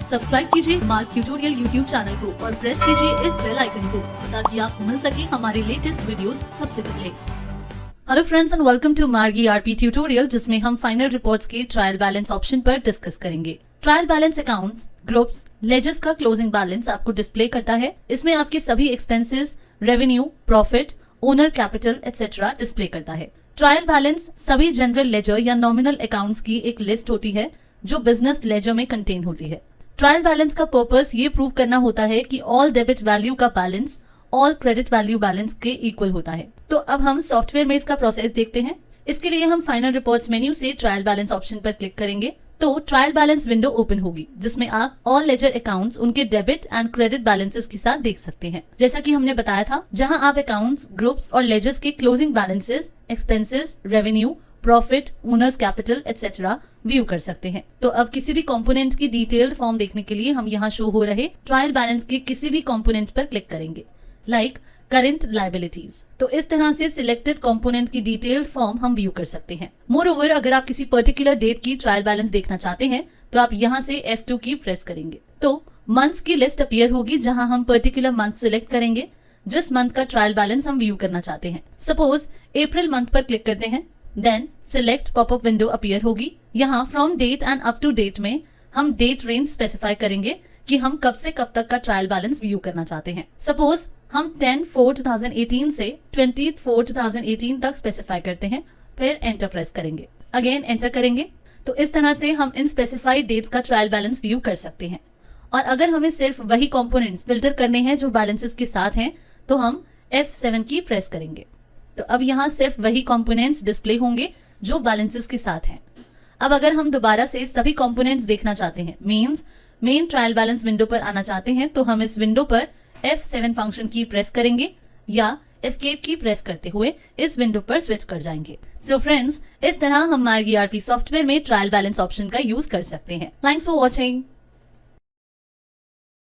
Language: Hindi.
सब्सक्राइब कीजिए मार्ग ट्यूटोरियल यूट्यूब चैनल को और प्रेस कीजिए इस बेल आइकन को ताकि आपको मिल सके हमारे लेटेस्ट वीडियोस सबसे पहले। Hello friends and welcome to Marg ERP tutorial, जिसमें हम फाइनल रिपोर्ट्स के ट्रायल बैलेंस ऑप्शन पर डिस्कस करेंगे। Trial balance accounts, groups, ledgers का क्लोजिंग बैलेंस आपको डिस्प्ले करता है। इसमें आपके सभी expenses, revenue, profit, owner capital etcetera display करता है। ट्रायल बैलेंस सभी जनरल लेजर या नॉमिनल अकाउंट्स की एक लिस्ट होती है जो बिजनेस लेजर में कंटेन होती है। ट्रायल बैलेंस का पर्पस ये प्रूव करना होता है कि ऑल डेबिट वैल्यू का balance all credit value balance के इक्वल होता है। तो अब हम सॉफ्टवेयर में इसका प्रोसेस देखते हैं। इसके लिए हम फाइनल रिपोर्ट्स मेन्यू से ट्रायल बैलेंस ऑप्शन पर क्लिक करेंगे तो ट्रायल बैलेंस विंडो ओपन होगी, जिसमें आप ऑल लेजर अकाउंट्स उनके डेबिट एंड क्रेडिट बैलेंसेस के साथ देख सकते हैं। जैसा कि हमने बताया था, जहां आप अकाउंट्स, ग्रुप्स और लेजर्स के closing balances, expenses, revenue, profit, owners capital etcetera view कर सकते हैं। तो अब किसी भी कंपोनेंट की डिटेल्ड फॉर्म देखने के लिए हम यहाँ शो हो रहे ट्रायल बैलेंस के किसी भी कंपोनेंट पर क्लिक करेंगे, लाइक करंट लायबिलिटीज। तो इस तरह से सिलेक्टेड कंपोनेंट की डिटेल्ड फॉर्म हम व्यू कर सकते हैं। मोर ओवर, अगर आप किसी पर्टिकुलर डेट की ट्रायल बैलेंस देखना चाहते हैं तो आप यहाँ से F2 की प्रेस करेंगे तो मंथ्स की लिस्ट अपीयर होगी, जहां हम पर्टिकुलर मंथ सिलेक्ट करेंगे जिस मंथ का ट्रायल बैलेंस हम व्यू करना चाहते हैं। सपोज अप्रैल मंथ पर क्लिक करते हैं, then select popup window appear होगी। यहाँ from date and up to date में हम डेट रेंज स्पेसिफाई करेंगे कि हम कब से कब तक का ट्रायल बैलेंस व्यू करना चाहते हैं। सपोज हम 10/4/2018 से 20/4/2018 तक स्पेसिफाई करते हैं, फिर एंटर प्रेस करेंगे, अगेन एंटर करेंगे। तो इस तरह से हम इन स्पेसिफाइड डेट्स का ट्रायल बैलेंस व्यू कर सकते हैं। और अगर हमें सिर्फ वही कंपोनेंट्स फिल्टर करने हैं जो बैलेंसेस के साथ हैं तो हम F7 की प्रेस करेंगे। तो अब यहाँ सिर्फ वही कंपोनेंट्स डिस्प्ले होंगे जो बैलेंसेस के साथ हैं। अब अगर हम दोबारा से सभी कंपोनेंट्स देखना चाहते हैं, means main trial balance window पर आना चाहते हैं, तो हम इस विंडो पर F7 फंक्शन की प्रेस करेंगे या एस्केप की प्रेस करते हुए इस विंडो पर स्विच कर जाएंगे। सो फ्रेंड्स, इस तरह हम मार्ग ईआरपी सॉफ्टवेयर में ट्रायल बैलेंस ऑप्शन का यूज कर सकते हैं। Thanks for watching.